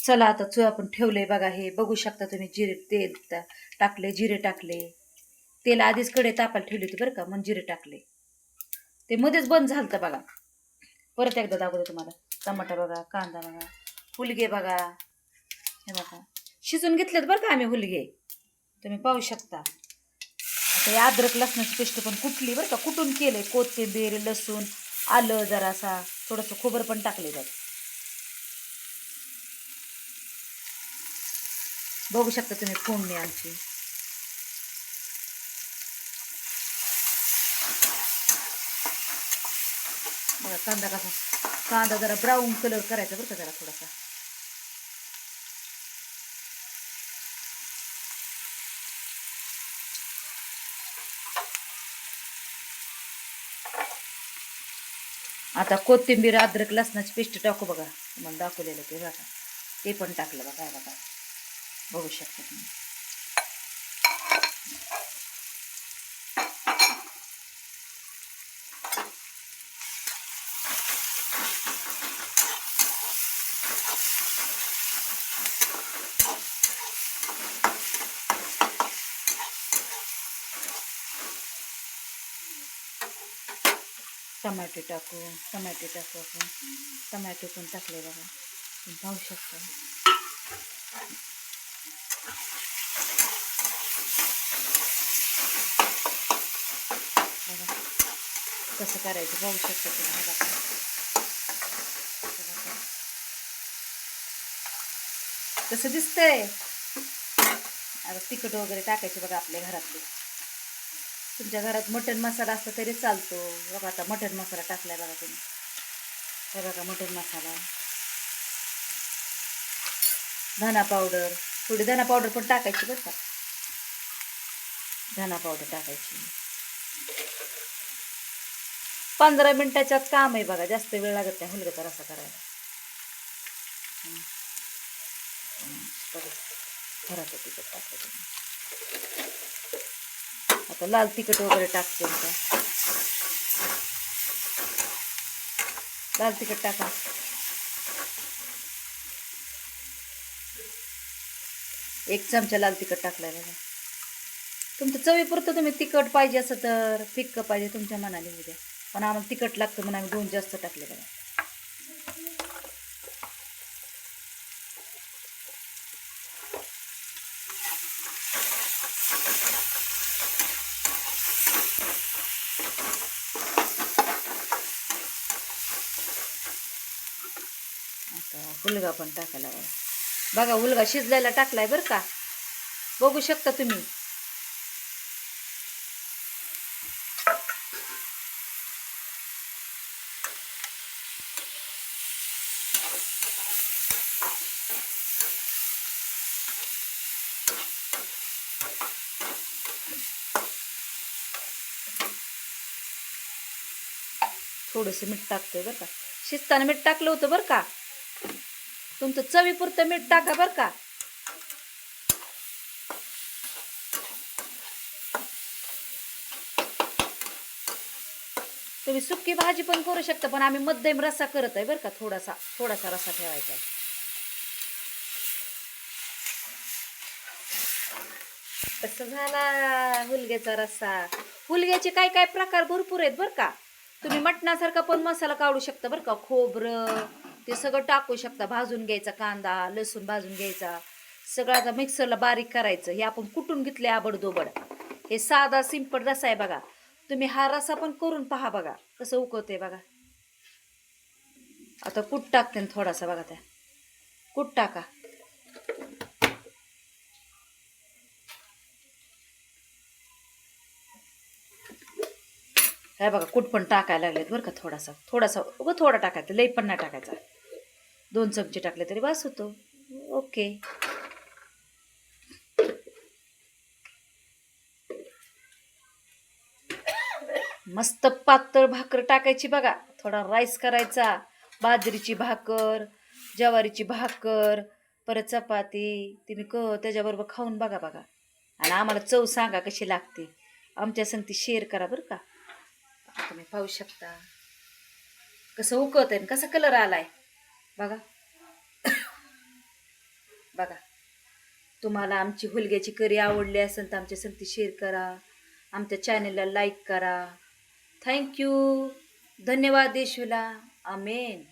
चला आता चू आपण ठेवले बघा. हे बघू शकता तुम्ही. जिरे तेल टाकले, जिरे टाकले. तेल आधीच कडे तापायला ठेवली होती बरं का, मग जिरे टाकले. ते मध्येच बंद झालं बघा. परत एकदा दाखवतो तुम्हाला. टमाटा बघा, कांदा बघा, हुलगे बघा. हे बघा शिजून घेतलेत बरं का आम्ही हुलगे, तुम्ही पाहू शकता. आता हे अद्रक लसणाची पेस्ट पण कुटली बरं का, कुटून केले. कोथिंबीर, लसूण, आलं जरासा, थोडंसं खोबरं पण टाकले त्यात. बघू शकता तुम्ही फोडणी आमची. बघा कांदा कसा, कांदा जरा ब्राऊन कलर करायचा बरं का, जरा थोडासा. आता कोथिंबीर, अद्रक लसणाची पेस्ट टाकू बघा. तुम्हाला दाखवलेलं ते बघा, ते पण टाकलं बघा. बघा बघू शकता तुम्ही. टमाटे टाकू आपण. टमाटे पण टाकले बघा, तुम्ही पाहू शकता. बघा कसं करायचं, पाहू शकता तुम्ही. बघा कसं दिसतंय. आता तिखट वगैरे टाकायचे बघा आपल्या घरातले. तुमच्या घरात मटण मसाला असता तरी चालतो बघा. आता मटण मसाला टाकलाय बघा तुम्ही. हे बघा मटण मसाला, धना पावडर, थोडी धना पावडर पण टाकायची बरं का. धना पावडर टाकायची. 15 मिनिटाच्यात काम आहे बघा, जास्त वेळ लागत नाही हुलग्याचा रस्सा करायला. घराचं तिखट टाकलं तुम्ही. आता लाल तिखट वगैरे टाकते. लाल तिखट टाका. एक चमचा लाल तिखट टाकलाय बघा. तुमचं चवीपुरतं तुम्ही तिखट पाहिजे असं तर फिक्क पाहिजे तुमच्या मनाने उद्या, पण आम्हाला तिखट लागतं म्हणून आम्ही 2 जास्त टाकले बघा. आता हुलगा पण टाकायला बघा. बघा हुलगा शिजलायला टाकलाय बरं का, बघू शकता तुम्ही. थोडंसं मीठ टाकतोय बरं का. शिजताना मीठ टाकलं होतं बरं का. तुमचं चवीपुरतं मीठ टाका बरं का. तुम्ही सुकी भाजी पण करू शकता, पण आम्ही मध्यम रस्सा करत आहे बरं का. थोडासा रस्सा ठेवायचा आहे. कसं झाला हुलग्याचा रस्सा. हुलग्याचे काय काय प्रकार भरपूर आहेत बरं का. तुम्ही मटणासारखा पण मसाला काढू शकता बरं का. खोबरं ते सगळं टाकू शकता. भाजून घ्यायचा, कांदा लसूण भाजून घ्यायचा, सगळा मिक्सरला बारीक करायचं. हे आपण कुटून घेतले आबडदोबड. हे साधा सिंपल रस्सा आहे बघा. तुम्ही हा रस्सा पण करून पहा बघा कसं उकळते बघा. आता कूट टाकते थोडासा बघा. त्या कूट टाका. हे बघा कूट पण टाकायला लागलेत बरं का. थोडासा थोडा टाकायचा, लई पण नाही टाकायचा. 2 चमचे टाकले तरी बस होतो. ओके. मस्त पातळ भाकर टाकायची बघा. थोडा राईस करायचा, बाजरीची भाकर, ज्वारीची भाकर, परत चपाती. तुम्ही त्याच्याबरोबर खाऊन बघा. आणि आम्हाला चव सांगा कशी लागते. आमच्या संगती शेअर करा बरं का. तुम्ही पाहू शकता कसं उकळत आहे, कसा कलर आलाय बघा. बघा. तुम्हाला आमची हुलग्याची करी आवडली असेल तर आमच्या संगती शेअर करा, आमच्या चॅनलला लाईक करा. थँक्यू. धन्यवाद येशूला. आमेन.